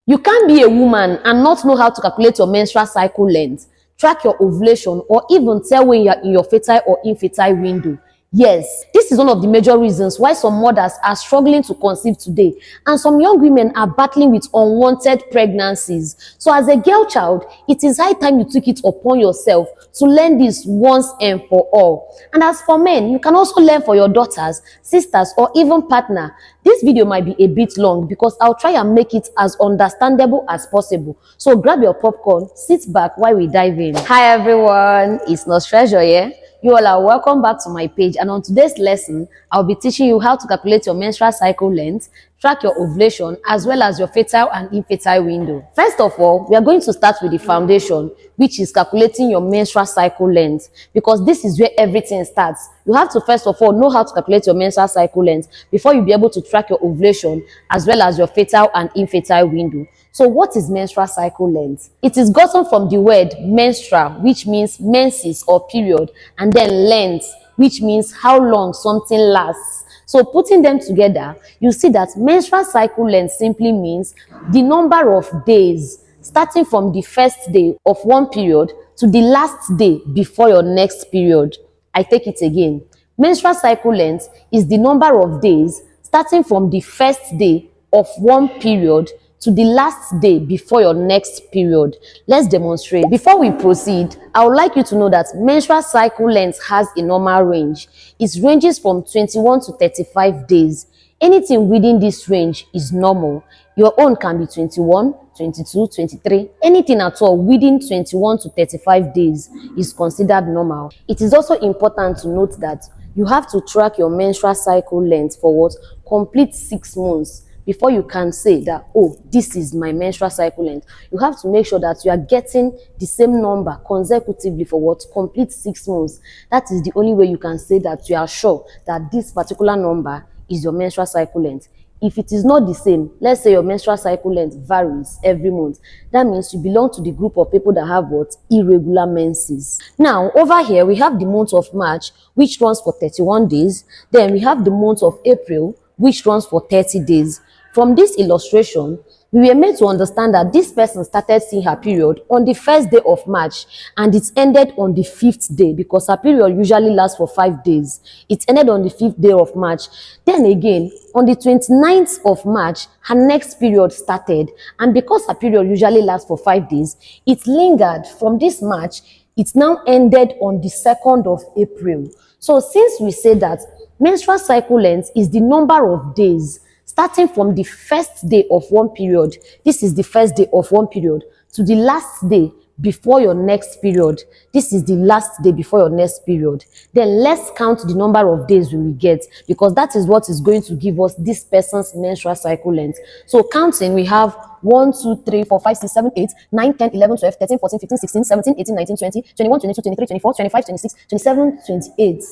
You can't be a woman and not know how to calculate your menstrual cycle length, track your ovulation, or even tell when you are in your fertile or infertile window. Yes, this is one of the major reasons why some mothers are struggling to conceive today, and some young women are battling with unwanted pregnancies. So as a girl child, it is high time you took it upon yourself to learn this once and for all. And as for men, you can also learn for your daughters, sisters, or even partner. This video might be a bit long because I'll try and make it as understandable as possible. So grab your popcorn, sit back while we dive in. Hi everyone, it's Nurse Treasure here. You all are welcome back to my page, and on today's lesson, I'll be teaching you how to calculate your menstrual cycle length, track your ovulation, as well as your fertile and infertile window. First of all, we are going to start with the foundation, which is calculating your menstrual cycle length, because this is where everything starts. You have to first of all know how to calculate your menstrual cycle length before you be able to track your ovulation, as well as your fertile and infertile window. So what is menstrual cycle length? It is gotten from the word menstrual, which means menses or period, and then length, which means how long something lasts. So putting them together, you see that menstrual cycle length simply means the number of days starting from the first day of one period to the last day before your next period. I take it again. Menstrual cycle length is the number of days starting from the first day of one period to the last day before your next period. Let's demonstrate. Before we proceed, I would like you to know that menstrual cycle length has a normal range. It ranges from 21 to 35 days. Anything within this range is normal. Your own can be 21, 22, 23. Anything at all within 21 to 35 days is considered normal. It is also important to note that you have to track your menstrual cycle length for what? Complete 6 months. Before you can say that, oh, this is my menstrual cycle length. You have to make sure that you are getting the same number consecutively for what? Complete 6 months. That is the only way you can say that you are sure that this particular number is your menstrual cycle length. If it is not the same, let's say your menstrual cycle length varies every month, that means you belong to the group of people that have what? Irregular menses. Now, over here, we have the month of March, which runs for 31 days. Then we have the month of April, which runs for 30 days. From this illustration, we were made to understand that this person started seeing her period on the first day of March, and it ended on the 5th day, because her period usually lasts for 5 days. It ended on the 5th day of March. Then again, on the 29th of March, her next period started, and because her period usually lasts for 5 days, it lingered from this March. It now ended on the 2nd of April. So since we say that menstrual cycle length is the number of days starting from the first day of one period, this is the first day of one period, to the last day before your next period, this is the last day before your next period, then let's count the number of days we will get, because that is what is going to give us this person's menstrual cycle length. So counting, we have 1, 2, 3, 4, 5, 6, 7, 8, 9, 10, 11, 12, 13, 14, 15, 16, 17, 18, 19, 20, 21, 22, 23, 24, 25, 26, 27, 28.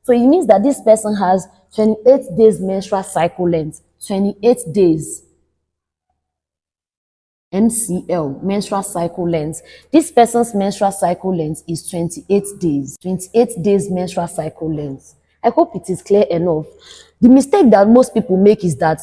So it means that this person has 28 days menstrual cycle length. 28 days. MCL, menstrual cycle length. This person's menstrual cycle length is 28 days. 28 days menstrual cycle length. I hope it is clear enough. The mistake that most people make is that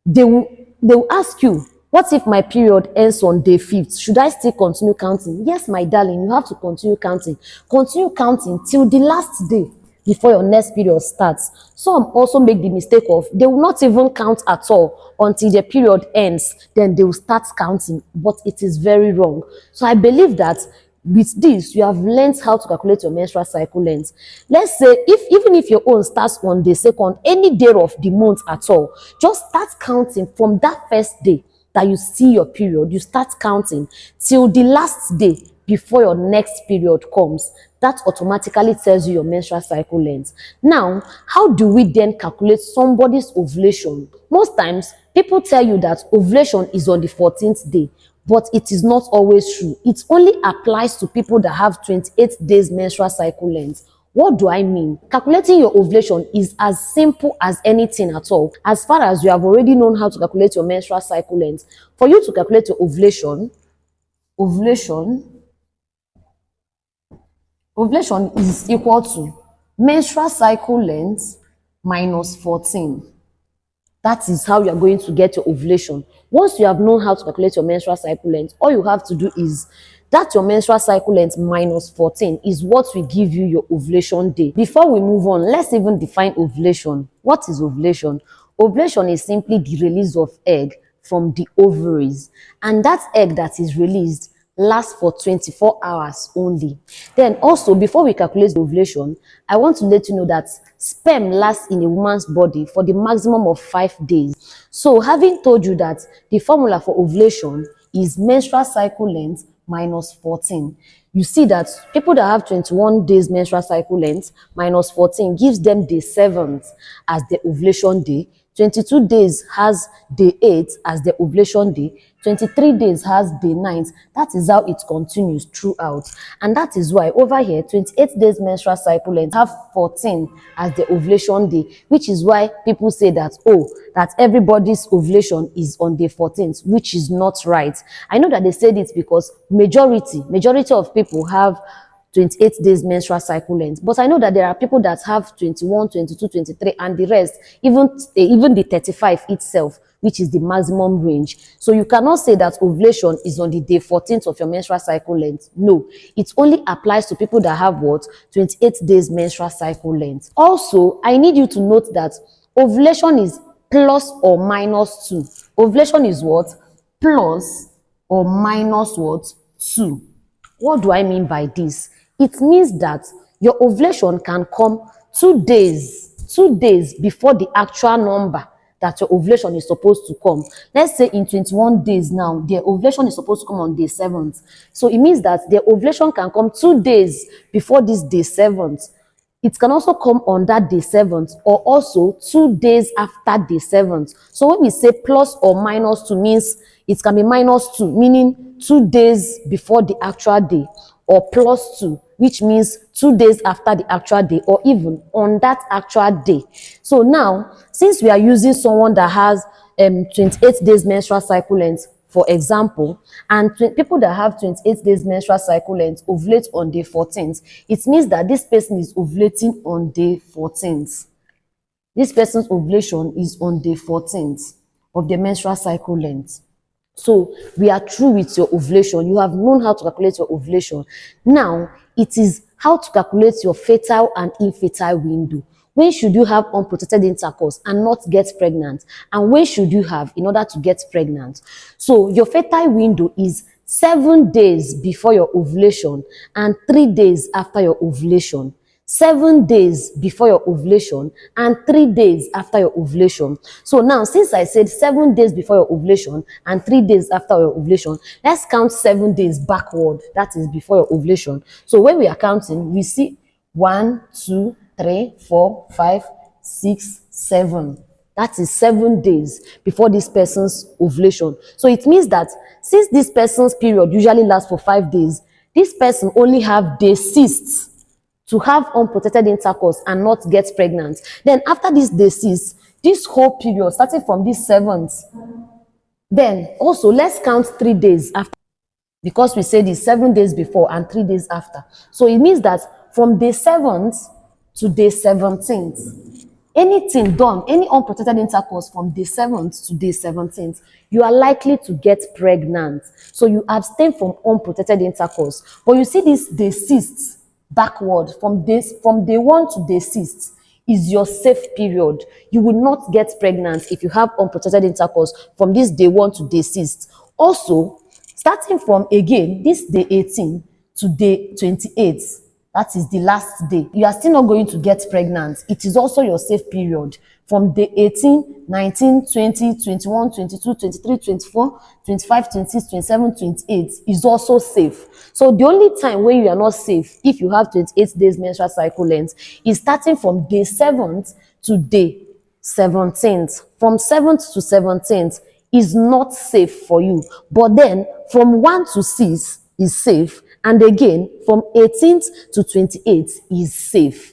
they will ask you, what if my period ends on day 5th? Should I still continue counting? Yes, my darling, you have to continue counting. Continue counting till the last day before your next period starts. Some also make the mistake of they will not even count at all until the period ends, then they will start counting, but it is very wrong. So I believe that with this, you have learned how to calculate your menstrual cycle length. Let's say even if your own starts on the 2nd, any day of the month at all, just start counting from that first day that you see your period. You start counting till the last day before your next period comes. That automatically tells you your menstrual cycle length. Now, how do we then calculate somebody's ovulation? Most times, people tell you that ovulation is on the 14th day, but it is not always true. It only applies to people that have 28 days menstrual cycle length. What do I mean? Calculating your ovulation is as simple as anything at all, as far as you have already known how to calculate your menstrual cycle length. For you to calculate your ovulation is equal to menstrual cycle length minus 14. That is how you are going to get your ovulation. Once you have known how to calculate your menstrual cycle length, all you have to do is that your menstrual cycle length minus 14 is what will give you your ovulation day. Before we move on, let's even define ovulation. What is ovulation? Ovulation is simply the release of egg from the ovaries, and that egg that is released lasts for 24 hours only. Then also, before we calculate the ovulation, I want to let you know that sperm lasts in a woman's body for the maximum of 5 days. So having told you that the formula for ovulation is menstrual cycle length minus 14, you see that people that have 21 days menstrual cycle length minus 14 gives them day 7th as the ovulation day. 22 days has day 8 as the ovulation day. 23 days has day 9. That is how it continues throughout. And that is why over here, 28 days menstrual cycle length have 14 as the ovulation day, which is why people say that, oh, that everybody's ovulation is on day 14th, which is not right. I know that they said it because majority of people have 28 days menstrual cycle length, but I know that there are people that have 21, 22, 23, and the rest, even the 35 itself, which is the maximum range. So you cannot say that ovulation is on the day 14th of your menstrual cycle length. No, it only applies to people that have what? 28 days menstrual cycle length. Also, I need you to note that ovulation is plus or minus 2. Ovulation is what? Plus or minus what? 2. What do I mean by this? It means that your ovulation can come 2 days before the actual number that your ovulation is supposed to come. Let's say in 21 days now, their ovulation is supposed to come on day 7th. So it means that their ovulation can come 2 days before this day 7th. It can also come on that day 7th or also 2 days after day 7th. So when we say plus or minus 2 means it can be minus 2, meaning 2 days before the actual day, or plus 2, which means 2 days after the actual day, or even on that actual day. So now, since we are using someone that has 28 days menstrual cycle length, for example, and people that have 28 days menstrual cycle length ovulate on day 14th, it means that this person is ovulating on day 14th. This person's ovulation is on day 14th of the menstrual cycle length. So we are through with your ovulation. You have known how to calculate your ovulation. Now it is how to calculate your fertile and infertile window. When should you have unprotected intercourse and not get pregnant? And when should you have in order to get pregnant? So your fertile window is 7 days before your ovulation and 3 days after your ovulation. 7 days before your ovulation and 3 days after your ovulation. So now, since I said 7 days before your ovulation and 3 days after your ovulation, let's count 7 days backward. That is before your ovulation. So when we are counting, we see 1, 2, 3, 4, 5, 6, 7. That is 7 days before this person's ovulation. So it means that since this person's period usually lasts for 5 days, this person only have day 6 to have unprotected intercourse and not get pregnant. Then after this day 6, this whole period, starting from this 7th, then also let's count 3 days after, because we said it's 7 days before and 3 days after. So it means that from day 7th to day 17th, anything done, any unprotected intercourse from day 7th to day 17th, you are likely to get pregnant. So you abstain from unprotected intercourse. But you see this day 6th backward, from day 1 to day 6 is your safe period. You will not get pregnant if you have unprotected intercourse from this day 1 to day 6. Also, starting from again this day 18 to day 28, that is the last day, you are still not going to get pregnant. It is also your safe period. From day 18, 19, 20, 21, 22, 23, 24, 25, 26, 27, 28 is also safe. So the only time when you are not safe, if you have 28 days menstrual cycle length, is starting from day 7th to day 17th. From 7th to 17th is not safe for you. But then from 1 to 6 is safe. And again, from 18th to 28 is safe.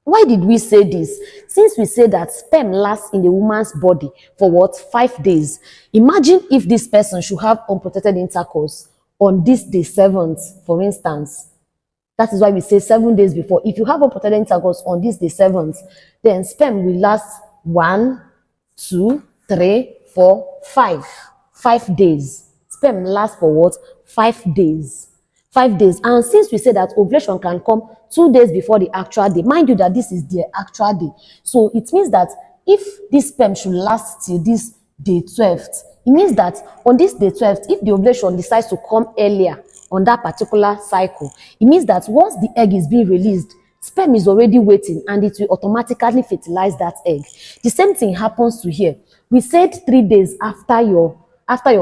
Why did we say this? Since we say that sperm lasts in the woman's body for what? 5 days. Imagine if this person should have unprotected intercourse on this day 7th, for instance. That is why we say 7 days before. If you have unprotected intercourse on this day 7th, then sperm will last 1, 2, 3, 4, 5. 5 days. Sperm lasts for what? 5 days. 5 days. And since we say that ovulation can come 2 days before the actual day, mind you that this is the actual day. So it means that if this sperm should last till this day 12th, it means that on this day 12th, if the ovulation decides to come earlier on that particular cycle, it means that once the egg is being released, sperm is already waiting and it will automatically fertilize that egg. The same thing happens to here. We said 3 days after your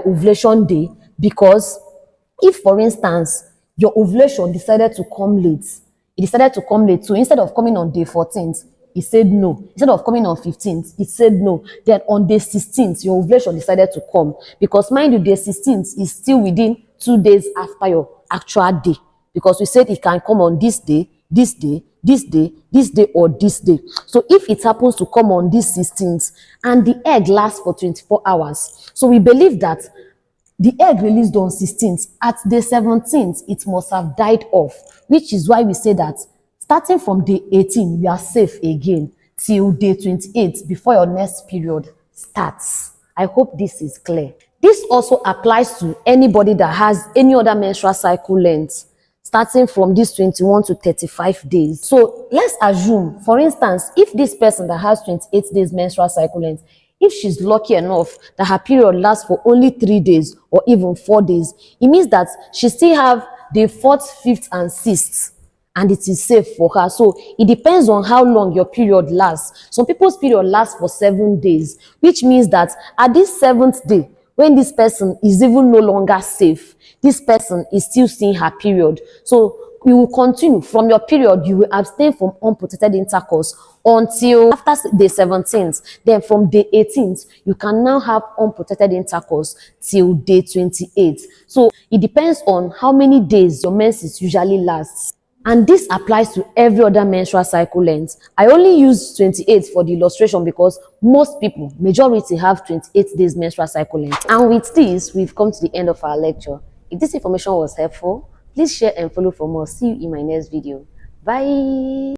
ovulation day, because if, for instance, your ovulation decided to come late, it decided to come late. So instead of coming on day 14th, it said no. Instead of coming on 15th, it said no. Then on day 16th, your ovulation decided to come. Because mind you, day 16th is still within 2 days after your actual day. Because we said it can come on this day, this day, this day, this day, or this day. So if it happens to come on this 16th and the egg lasts for 24 hours, so we believe that the egg released on 16th, at day 17th, it must have died off, which is why we say that starting from day 18, we are safe again till day 28 before your next period starts. I hope this is clear. This also applies to anybody that has any other menstrual cycle length, starting from this 21 to 35 days. So let's assume, for instance, if this person that has 28 days menstrual cycle length, if she's lucky enough that her period lasts for only 3 days or even 4 days, it means that she still have the 4th, 5th, and 6th, and it is safe for her. So it depends on how long your period lasts. Some people's period lasts for 7 days, which means that at this 7th day, when this person is even no longer safe, this person is still seeing her period. So you will continue from your period, you will abstain from unprotected intercourse until after day 17th. Then from day 18th, you can now have unprotected intercourse till day 28. So it depends on how many days your menses usually lasts. And this applies to every other menstrual cycle length. I only use 28 for the illustration because most people, majority, have 28 days menstrual cycle length. And with this, we've come to the end of our lecture. If this information was helpful, please share and follow for more. See you in my next video. Bye.